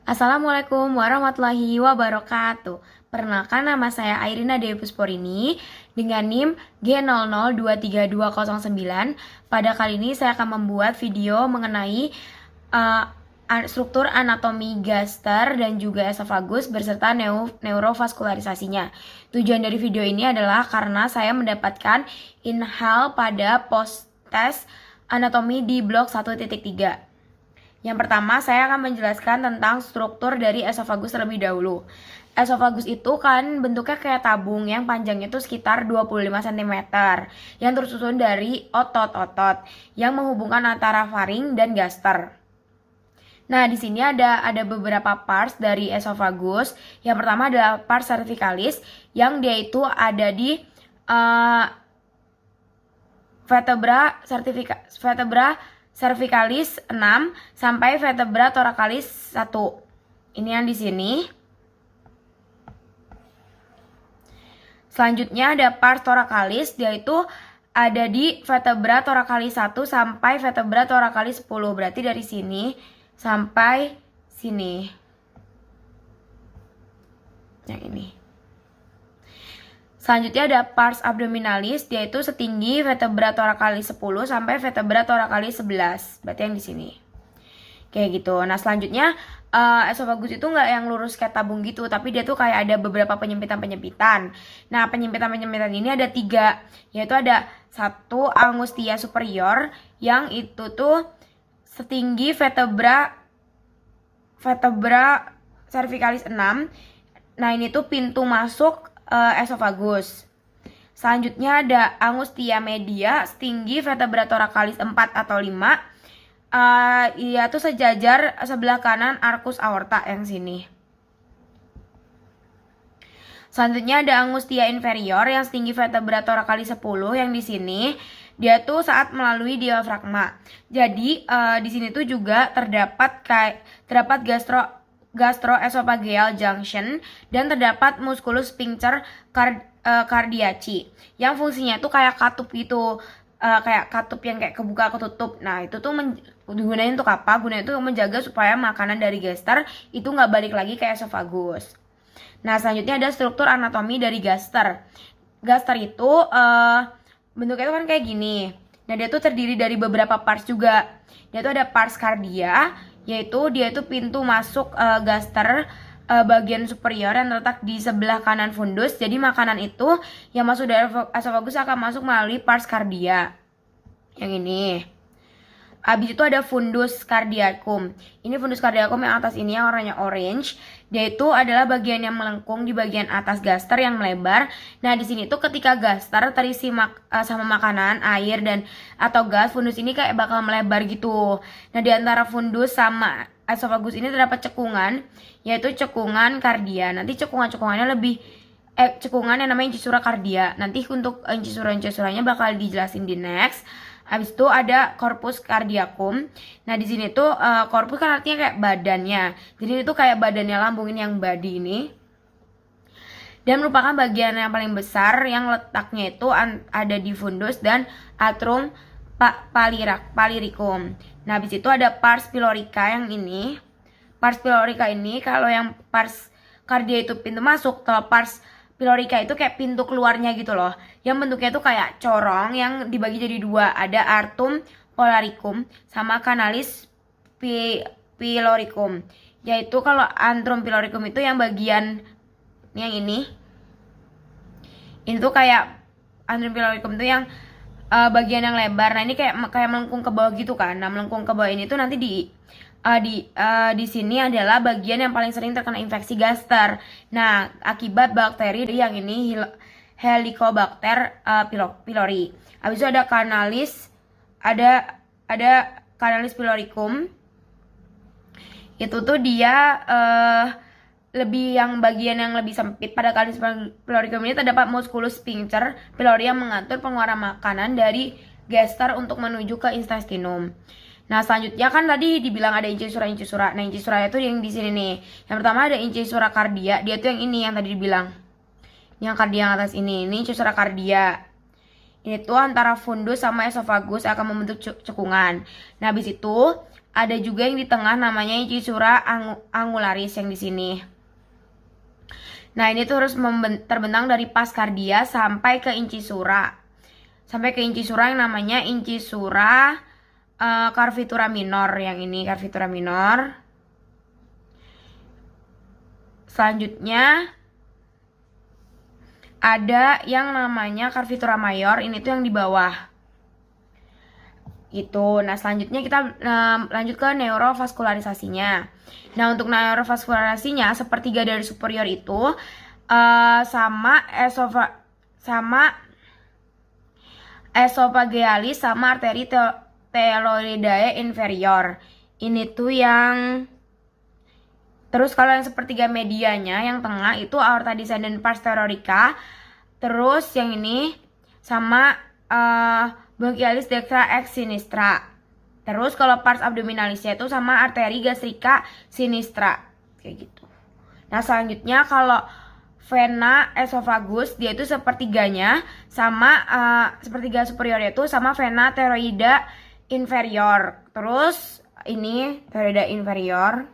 Assalamualaikum warahmatullahi wabarakatuh. Perkenalkan, nama saya Airina Dewi Pusporini dengan NIM G00232209. Pada kali ini saya akan membuat video mengenai struktur anatomi gaster dan juga esofagus beserta neurovaskularisasinya. Tujuan dari video ini adalah karena saya mendapatkan inhal pada post test anatomi di blok 1.3. Yang pertama, saya akan menjelaskan tentang struktur dari esofagus terlebih dahulu. Esofagus itu kan bentuknya kayak tabung yang panjangnya itu sekitar 25 cm, yang tersusun dari otot-otot yang menghubungkan antara faring dan gaster. Nah, di sini ada beberapa parts dari esofagus. Yang pertama adalah pars cervicalis, yang dia itu ada di vertebra cervicalis 6 sampai vertebra thoracalis 1. Ini yang di sini. Selanjutnya ada pars thoracalis, yaitu ada di vertebra thoracalis 1 sampai vertebra thoracalis 10. Berarti dari sini sampai sini. Yang ini. Selanjutnya ada pars abdominalis, yaitu setinggi vertebra thoracalis 10 sampai vertebra thoracalis 11. Berarti yang di sini. Kayak gitu. Nah, selanjutnya esofagus itu nggak yang lurus kayak tabung gitu, tapi dia tuh kayak ada beberapa penyempitan-penyempitan. Nah, penyempitan-penyempitan ini ada 3, yaitu ada 1 angustia superior, yang itu tuh setinggi vertebra cervicalis 6. Nah, ini tuh pintu masuk esofagus. Selanjutnya ada angustia media, setinggi vertebra thoracalis 4 atau 5. Ia tuh sejajar sebelah kanan arcus aorta yang sini. Selanjutnya ada angustia inferior yang setinggi vertebra thoracalis 10 yang di sini. Dia tuh saat melalui diafragma. Jadi di sini tuh juga terdapat gastroesophageal junction dan terdapat musculus sphincter cardiaci yang fungsinya itu kayak katup gitu, kayak katup yang kayak kebuka ketutup. Nah, itu tuh digunain untuk apa? Gunanya itu menjaga supaya makanan dari gaster itu nggak balik lagi ke esofagus. Nah, selanjutnya ada struktur anatomi dari gaster. Gaster itu bentuknya itu kan kayak gini. Nah, dia tuh terdiri dari beberapa parts juga. Dia tuh ada pars cardia, yaitu dia itu pintu masuk gaster bagian superior yang terletak di sebelah kanan fundus. Jadi makanan itu yang masuk dari esofagus akan masuk melalui pars cardia. Yang ini. Habis itu ada fundus cardiacum. Ini fundus cardiacum yang atas ini yang warnanya orange. Dia itu adalah bagian yang melengkung di bagian atas gaster yang melebar. Nah, di sini tuh ketika gaster terisi sama makanan, air dan atau gas, fundus ini kayak bakal melebar gitu. Nah, di antara fundus sama esofagus ini terdapat cekungan, yaitu cekungan kardia. Nanti cekungan-cekungannya lebih cekungan yang namanya incisura kardia. Nanti untuk incisura-incisurannya bakal dijelasin di next. Habis itu ada corpus cardiacum. Nah, di sini tuh corpus kan artinya kayak badannya. Jadi itu kayak badannya lambung ini yang body ini. Dan merupakan bagian yang paling besar yang letaknya itu ada di fundus dan atrium palyricum. Nah, habis itu ada pars pylorica yang ini. Pars pylorica ini kalau yang pars cardia itu pintu masuk, kalau pars pylorica itu kayak pintu keluarnya gitu loh. Yang bentuknya tuh kayak corong yang dibagi jadi 2. Ada artum polaricum sama canalis pyloricum. Yaitu kalau antrum pyloricum itu yang bagian yang ini. Ini tuh kayak antrum pyloricum tuh yang bagian yang lebar. Nah, ini kayak melengkung ke bawah gitu kan. Nah, melengkung ke bawah ini tuh nanti di sini adalah bagian yang paling sering terkena infeksi gaster. Nah, akibat bakteri yang ini Helicobacter pylori. Habis itu ada canalis pyloricum. Itu tuh dia lebih yang bagian yang lebih sempit. Pada canalis pyloricum ini terdapat musculus sphincter pylori yang mengatur pengeluaran makanan dari gaster untuk menuju ke intestinum. Nah, selanjutnya kan tadi dibilang ada incisura. Nah, incisura itu yang di sini nih. Yang pertama ada incisura kardia, dia tuh yang ini yang tadi dibilang. Yang kardia yang atas ini incisura kardia. Ini tuh antara fundus sama esofagus akan membentuk cekungan. Nah, habis itu Ada juga yang di tengah namanya incisura angularis yang di sini. Nah, ini tuh harus terbentang dari pas kardia sampai ke incisura. Sampai ke incisura yang namanya incisura carvitura minor. Yang ini carvitura minor. Selanjutnya ada yang namanya carvitura mayor. Ini tuh yang di bawah. Gitu. Nah, selanjutnya kita lanjut ke neurovaskularisasinya. Nah, untuk neurovaskularisasinya sepertiga dari superior itu sama esophagealis sama arteri teloidae inferior. Ini tuh yang terus kalau yang sepertiga medianya yang tengah itu aorta descendens pars theorica. Terus yang ini sama bronchialis dextra ex sinistra. Terus kalau pars abdominalisnya itu sama arteri gastrica sinistra. Kayak gitu. Nah, selanjutnya kalau vena esophagus dia itu sepertiganya sama sepertiga superior itu sama vena thyroida inferior. Terus ini thyroida inferior.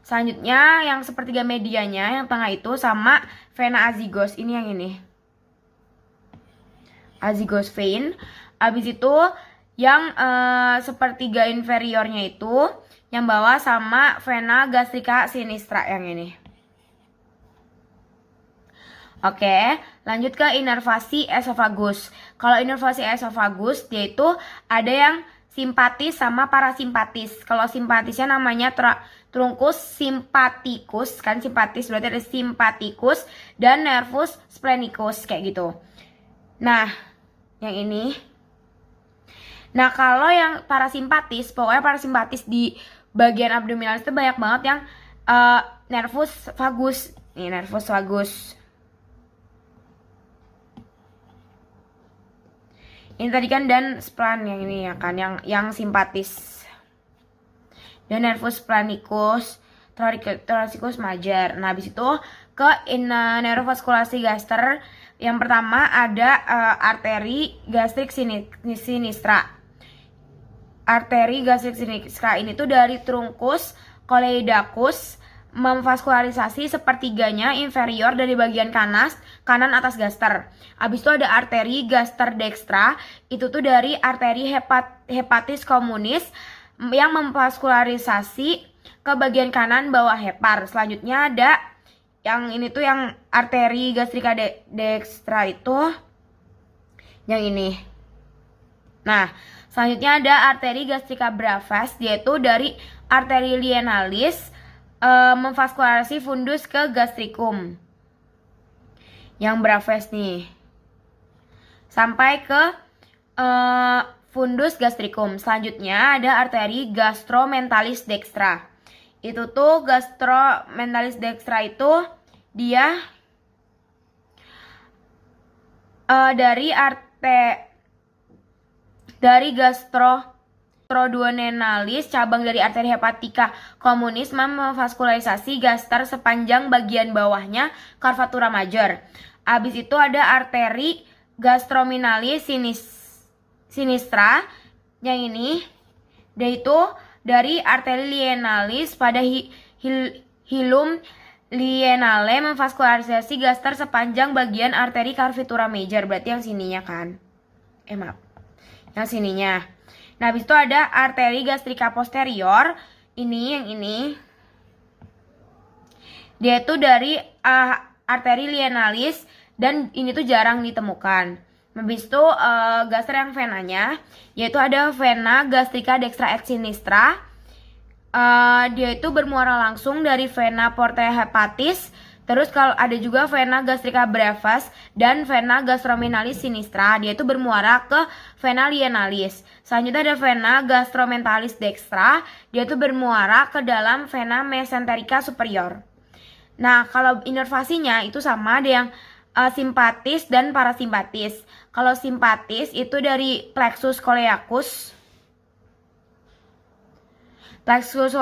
Selanjutnya yang sepertiga medianya yang tengah itu sama vena azygos. Ini yang ini. Azygos vein. Habis itu yang sepertiga inferiornya itu yang bawah sama vena gastrica sinistra yang ini. Oke, lanjut ke inervasi esophagus. Kalau inervasi esophagus dia itu ada yang simpatis sama parasimpatis. Kalau simpatisnya namanya trunkus sympathicus, kan simpatis berarti ada sympathicus dan nervus spleniccus kayak gitu. Nah, yang ini. Nah, kalau yang parasimpatis, pokoknya parasimpatis di bagian abdominalis itu banyak banget yang nervus vagus. Nih, nervus vagus. Ini tadi kan dan splan yang ini ya kan, yang simpatis. Dan nervus spleniccus, thoracicus major. Nah, habis itu ke neurovaskulasi gaster. Yang pertama ada arteri gastrik sinistra. Arteri gastrik sinistra ini tuh dari trunkus coleidacus memvaskularisasi sepertiganya inferior dari bagian kanan atas gaster. Habis itu ada arteri gaster dextra, itu tuh dari arteri hepatis communis yang memvaskularisasi ke bagian kanan bawah hepar. Selanjutnya ada yang ini tuh yang arteri gastrika dextra itu yang ini. Nah, selanjutnya ada arteri gastrika brevis, yaitu dari arteri lienalis memvaskularasi fundus ke gastricum yang brevis nih sampai ke fundus gastricum. Selanjutnya ada arteri gastromentalis dextra. Itu tuh gastromentalis dextra itu dia dari gastroduodenalis, cabang dari arteri hepatika communis memvaskularisasi gaster sepanjang bagian bawahnya curvatura major. Habis itu ada arteri gastrominalis sinistra yang ini, dia itu dari arteri lienalis pada hilum lienale memvaskularisasi gaster sepanjang bagian arteri curvatura major. Berarti yang sininya kan? Maaf. Yang sininya. Nah, habis itu ada arteri gastrika posterior. Ini yang ini. Dia itu dari arteri lienalis dan ini tuh jarang ditemukan. Habis itu gaster yang venanya, yaitu ada vena gastrika dextra ex sinistra. Dia itu bermuara langsung dari vena portae hepatis. Terus kalau ada juga vena gastrika brevis dan vena gastrominalis sinistra, dia itu bermuara ke vena lienalis. Selanjutnya ada vena gastromentalis dextra, dia itu bermuara ke dalam vena mesenterica superior. Nah, kalau inervasinya itu sama, ada yang simpatis dan parasimpatis. Kalau simpatis itu dari plexus coleacus. Terus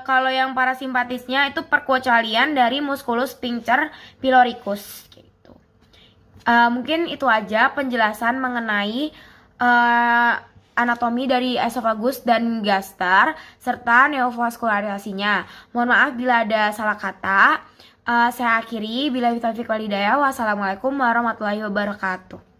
kalau yang parasimpatisnya itu perkucalian dari musculus sphincter pyloricus gitu. Mungkin itu aja penjelasan mengenai anatomi dari esofagus dan gaster serta neovaskularisasinya. Mohon maaf bila ada salah kata. Saya akhiri. Bila taufiq wal hidayah. Wassalamualaikum warahmatullahi wabarakatuh.